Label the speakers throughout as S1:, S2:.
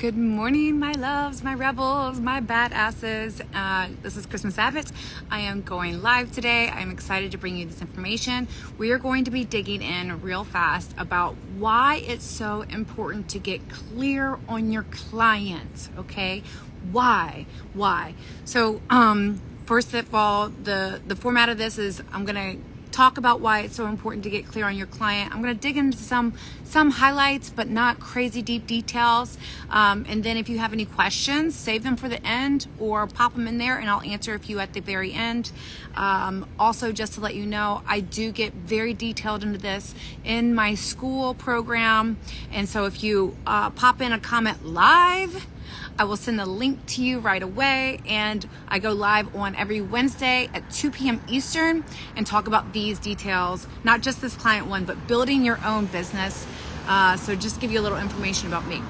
S1: Good morning, my loves, my rebels, my badasses. This is Christmas Abbott. I am going live today. I'm excited to bring you this information. We are going to be digging in real fast about why it's so important to get clear on your clients, okay? Why? So, first of all, the format of this is I'm going to talk about why it's so important to get clear on your client. I'm going to dig into some highlights, but not crazy deep details. And then if you have any questions, save them for the end or pop them in there and I'll answer a few at the very end. Also, just to let you know, I do get very detailed into this in my school program. And so if you pop in a comment live, I will send the link to you right away, and I go live on every Wednesday at 2 p.m. Eastern and talk about these details, not just this client one, but building your own business. So just give you a little information about me.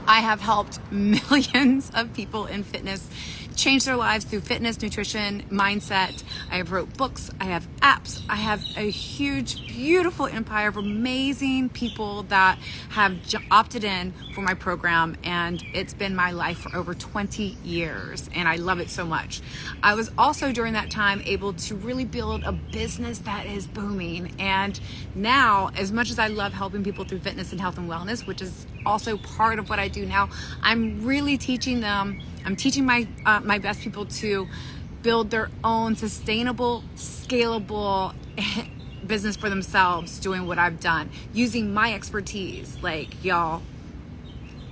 S1: I have helped millions of people in fitness change their lives through fitness, nutrition, mindset. I have wrote books, I have apps, I have a huge, beautiful empire of amazing people that have opted in for my program, and it's been my life for over 20 years, and I love it so much. I was also during that time able to really build a business that is booming, and now, as much as I love helping people through fitness and health and wellness, which is also part of what I do now, I'm really teaching them. I'm teaching my best people to build their own sustainable, scalable business for themselves, doing what I've done, using my expertise. Like, y'all,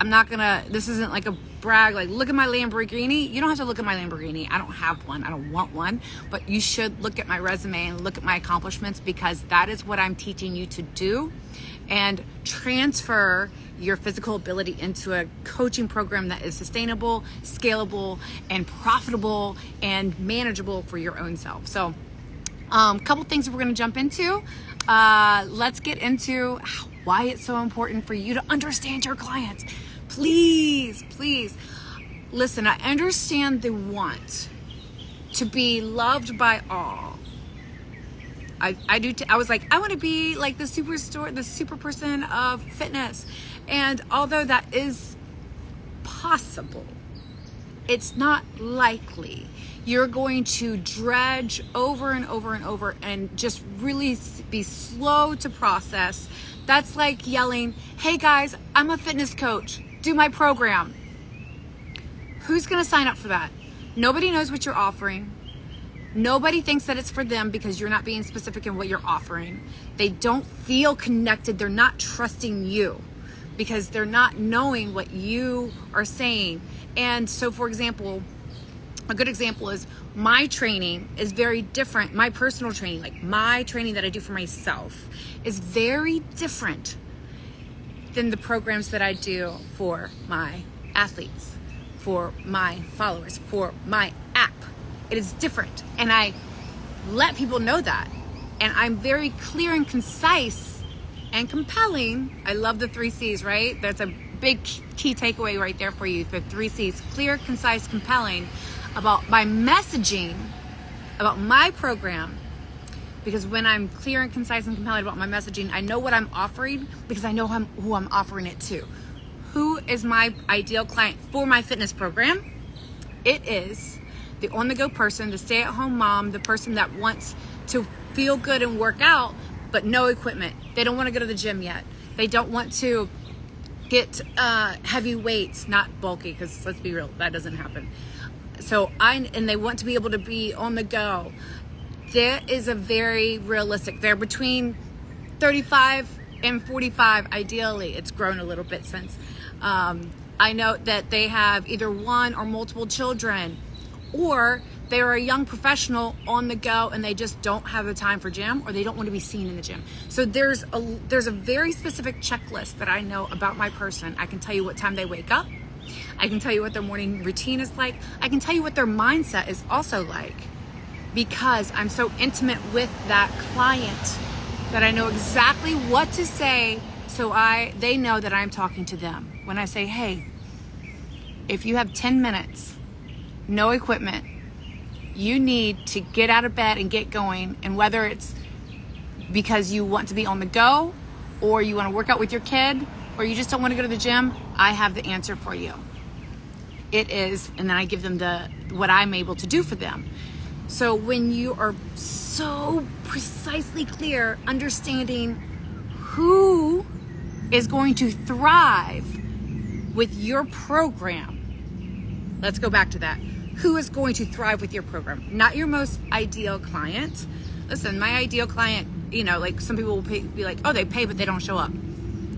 S1: this isn't like a brag, like, look at my Lamborghini. You don't have to look at my Lamborghini. I don't have one. I don't want one. But you should look at my resume and look at my accomplishments, because that is what I'm teaching you to do, and transfer your physical ability into a coaching program that is sustainable, scalable, and profitable and manageable for your own self. So a couple things that we're going to jump into. Let's get into why it's so important for you to understand your clients. Please listen. I understand the want to be loved by all. I do. I was like, I want to be like the super person of fitness. And although that is possible, it's not likely. You're going to dredge over and over and over and just really be slow to process. That's like yelling, hey guys, I'm a fitness coach. Do my program. Who's going to sign up for that? Nobody knows what you're offering. Nobody thinks that it's for them because you're not being specific in what you're offering. They don't feel connected. They're not trusting you because they're not knowing what you are saying. And so, for example, a good example is my training is very different. My personal training, like my training that I do for myself, is very different than the programs that I do for my athletes, for my followers, for my app. It is different, and I let people know that. And I'm very clear and concise and compelling. I love the 3 C's, right? That's a big key takeaway right there for you. The 3 C's, clear, concise, compelling, about my messaging, about my program. Because when I'm clear and concise and compelling about my messaging, I know what I'm offering because I know who I'm offering it to. Who is my ideal client for my fitness program? It is the on-the-go person, the stay-at-home mom, the person that wants to feel good and work out, but no equipment. They don't want to go to the gym yet. They don't want to get heavy weights, not bulky, because let's be real, that doesn't happen. And they want to be able to be on the go. There is a very realistic, they're between 35 and 45, ideally. It's grown a little bit since. I know that they have either one or multiple children, or they're a young professional on the go and they just don't have the time for gym, or they don't want to be seen in the gym. So there's a very specific checklist that I know about my person. I can tell you what time they wake up. I can tell you what their morning routine is like. I can tell you what their mindset is also like, because I'm so intimate with that client that I know exactly what to say, so they know that I'm talking to them. When I say, hey, if you have 10 minutes, no equipment, you need to get out of bed and get going. And whether it's because you want to be on the go, or you want to work out with your kid, or you just don't want to go to the gym, I have the answer for you. It is, and then I give them what I'm able to do for them. So when you are so precisely clear, understanding who is going to thrive with your program. Let's go back to that. Who is going to thrive with your program? Not your most ideal client. Listen, my ideal client, like some people will be like, oh, they pay, but they don't show up.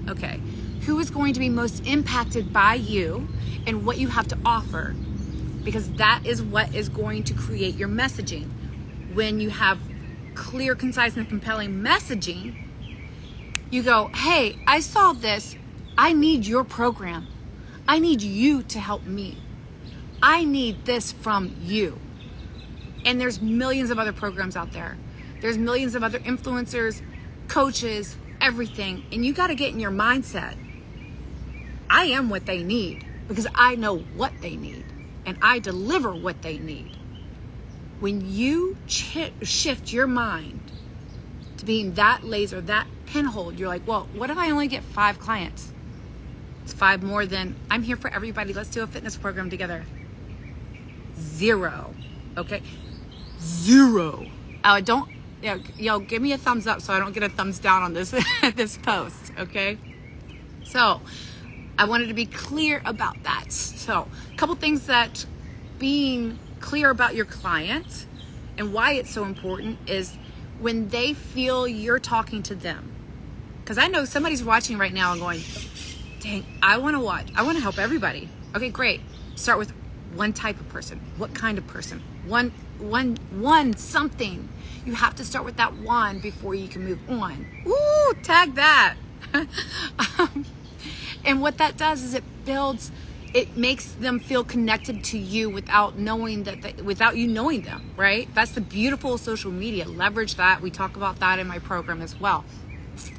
S1: Okay. Who is going to be most impacted by you and what you have to offer? Because that is what is going to create your messaging. When you have clear, concise, and compelling messaging, you go, hey, I saw this. I need your program. I need you to help me. I need this from you. And there's millions of other programs out there. There's millions of other influencers, coaches, everything. And you got to get in your mindset. I am what they need because I know what they need and I deliver what they need. When you shift your mind to being that laser, that pinhole, you're like, well, what if I only get 5 clients? It's 5 more than I'm here for everybody. Let's do a fitness program together. 0. Okay? 0. Y'all give me a thumbs up so I don't get a thumbs down on this this post. Okay? So I wanted to be clear about that. So a couple things that being clear about your client and why it's so important is when they feel you're talking to them. Because I know somebody's watching right now and going, dang, I want to watch. I want to help everybody. Okay, great. Start with one type of person. What kind of person? One something. You have to start with that one before you can move on. Ooh, tag that. And what that does is it makes them feel connected to you without knowing without you knowing them, right? That's the beautiful social media. Leverage that. We talk about that in my program as well.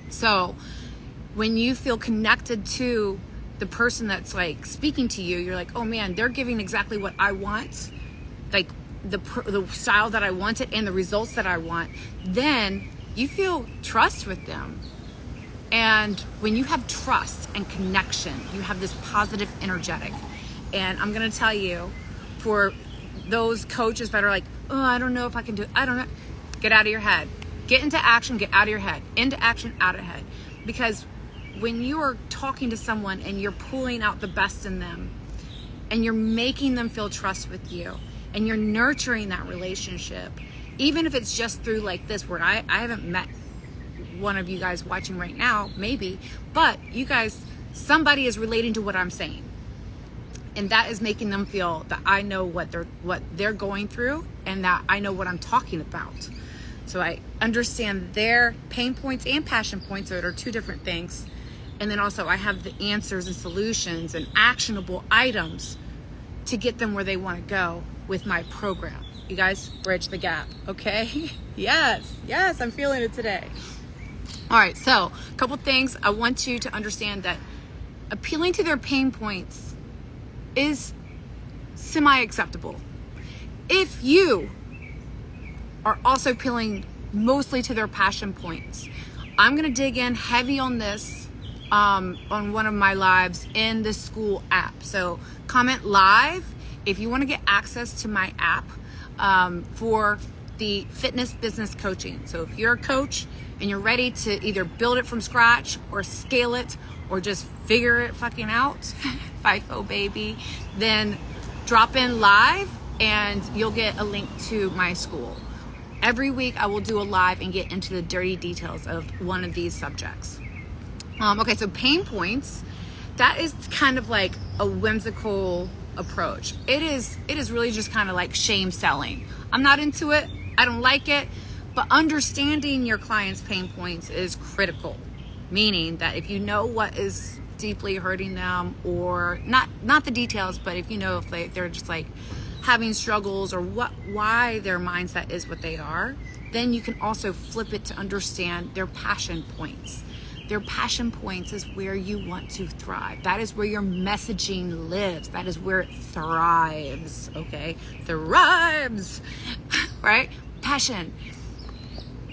S1: So when you feel connected to the person that's like speaking to you, you're like, oh man, they're giving exactly what I want, like the style that I wanted and the results that I want. Then you feel trust with them. And when you have trust and connection, you have this positive energetic. And I'm going to tell you, for those coaches that are like, oh, I don't know if I can do it. I don't know. Get out of your head. Get into action, get out of your head. Into action, out of head. Because when you are talking to someone and you're pulling out the best in them and you're making them feel trust with you and you're nurturing that relationship, even if it's just through like this where I haven't met one of you guys watching right now, maybe, but you guys, somebody is relating to what I'm saying, and that is making them feel that I know what they're going through and that I know what I'm talking about. So I understand their pain points and passion points, that are 2 different things. And then also I have the answers and solutions and actionable items to get them where they want to go with my program. You guys, bridge the gap, okay? Yes, I'm feeling it today. All right, so a couple things. I want you to understand that appealing to their pain points is semi-acceptable. If you are also appealing mostly to their passion points, I'm going to dig in heavy on this on one of my lives in the school app. So comment live if you want to get access to my app for the fitness business coaching. So if you're a coach and you're ready to either build it from scratch or scale it or just figure it fucking out, FIFO baby, then drop in live and you'll get a link to my school. Every week I will do a live and get into the dirty details of one of these subjects. Okay, so pain points, that is kind of like a whimsical approach. It is really just kind of like shame selling. I'm not into it. I don't like it. But understanding your client's pain points is critical. Meaning that if you know what is deeply hurting them, or not the details, but if you know if they're just like having struggles or why their mindset is what they are, then you can also flip it to understand their passion points. Their passion points is where you want to thrive. That is where your messaging lives. That is where it thrives, okay? Thrives, right? Passion.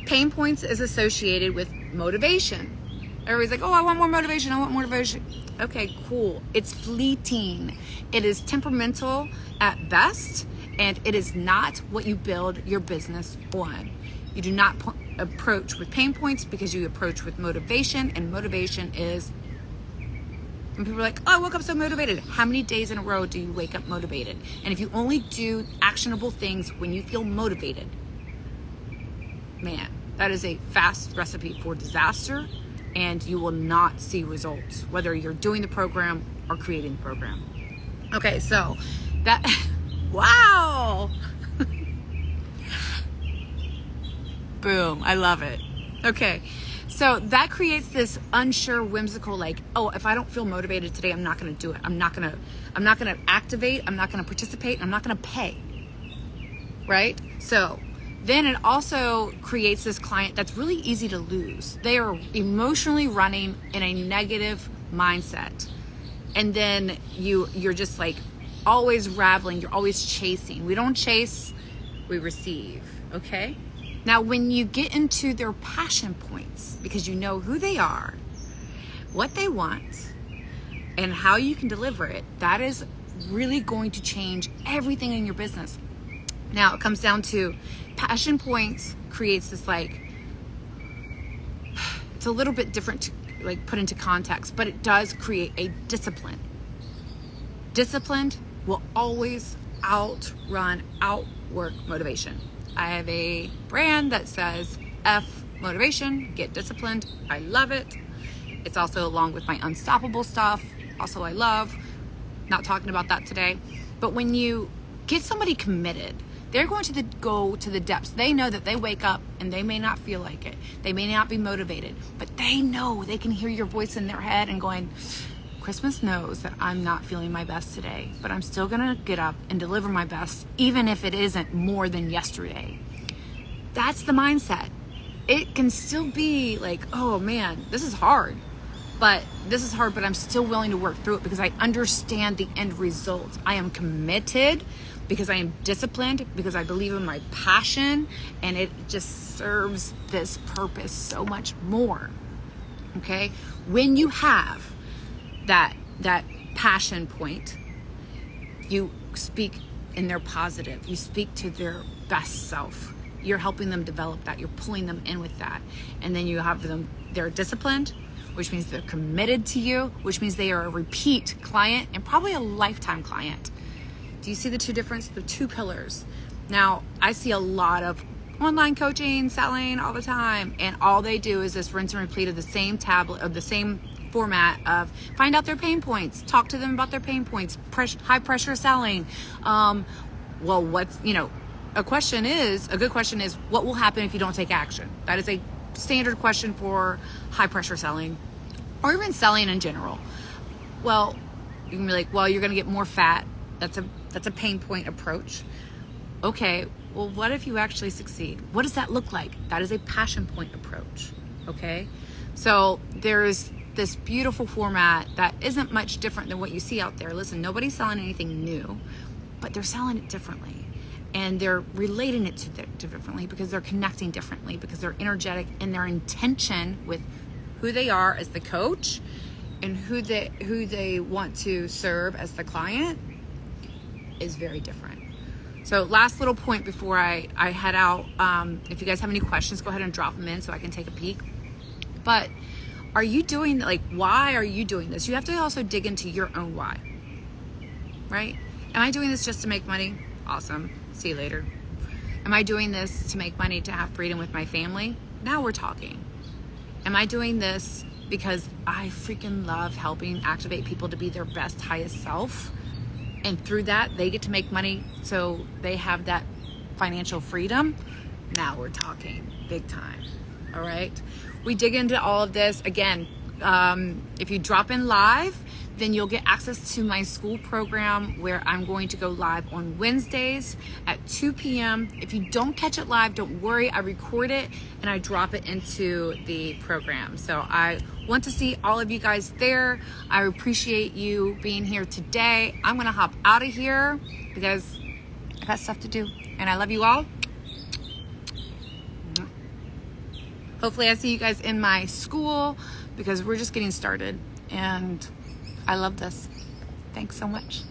S1: Pain points is associated with motivation. Everybody's like, oh, I want more motivation. I want more motivation. Okay, cool. It's fleeting. It is temperamental at best, and it is not what you build your business on. You do not approach with pain points because you approach with motivation, and motivation is, when people are like, oh, I woke up so motivated. How many days in a row do you wake up motivated? And if you only do actionable things when you feel motivated, man, that is a fast recipe for disaster, and you will not see results, whether you're doing the program or creating the program. Okay, so that, wow. Boom, I love it. Okay, so that creates this unsure, whimsical, like, oh, if I don't feel motivated today, I'm not gonna do it. I'm not gonna activate, I'm not gonna participate, I'm not gonna pay, right? So then it also creates this client that's really easy to lose. They are emotionally running in a negative mindset. And then you're just like always raveling, you're always chasing. We don't chase, we receive, okay? Now, when you get into their passion points, because you know who they are, what they want, and how you can deliver it, that is really going to change everything in your business. Now, it comes down to passion points creates this, like, it's a little bit different to like put into context, but it does create a discipline. Disciplined will always outwork motivation. I have a brand that says F motivation, get disciplined. I love it. It's also along with my unstoppable stuff. Also, I love, not talking about that today. But when you get somebody committed, they're going to go to the depths. They know that they wake up and they may not feel like it. They may not be motivated, but they know they can hear your voice in their head and going, Christmas knows that I'm not feeling my best today, but I'm still gonna get up and deliver my best, even if it isn't more than yesterday. That's the mindset. It can still be like, oh man, this is hard, but I'm still willing to work through it because I understand the end results. I am committed because I am disciplined, because I believe in my passion, and it just serves this purpose so much more, okay? When you have that passion point, you speak in their positive, you speak to their best self. You're helping them develop that, you're pulling them in with that. And then you have them, they're disciplined, which means they're committed to you, which means they are a repeat client and probably a lifetime client. Do you see the two difference, the two pillars? Now, I see a lot of online coaching, selling all the time, and all they do is this rinse and repeat of the same tablet, of the same format of find out their pain points, talk to them about their pain points, high pressure selling. Well, what's, a good question is, what will happen if you don't take action? That is a standard question for high pressure selling, or even selling in general. Well, you can be like, well, you're going to get more fat. That's a pain point approach. Okay, well, what if you actually succeed? What does that look like? That is a passion point approach, okay? So there's this beautiful format that isn't much different than what you see out there. Listen, nobody's selling anything new, but they're selling it differently. And they're relating it to differently because they're connecting differently, because they're energetic, and their intention with who they are as the coach and who they want to serve as the client is very different. So last little point before I head out, if you guys have any questions, go ahead and drop them in so I can take a peek. But are you doing, why are you doing this? You have to also dig into your own why, right? Am I doing this just to make money? Awesome. See you later. Am I doing this to make money, to have freedom with my family? Now we're talking. Am I doing this because I freaking love helping activate people to be their best, highest self? And through that, they get to make money so they have that financial freedom? Now we're talking big time, all right? We dig into all of this. Again, if you drop in live, then you'll get access to my school program where I'm going to go live on Wednesdays at 2 p.m. If you don't catch it live, don't worry. I record it and I drop it into the program. So I want to see all of you guys there. I appreciate you being here today. I'm going to hop out of here because I got stuff to do. And I love you all. Hopefully I see you guys in my school. because we're just getting started, and I love this. Thanks so much.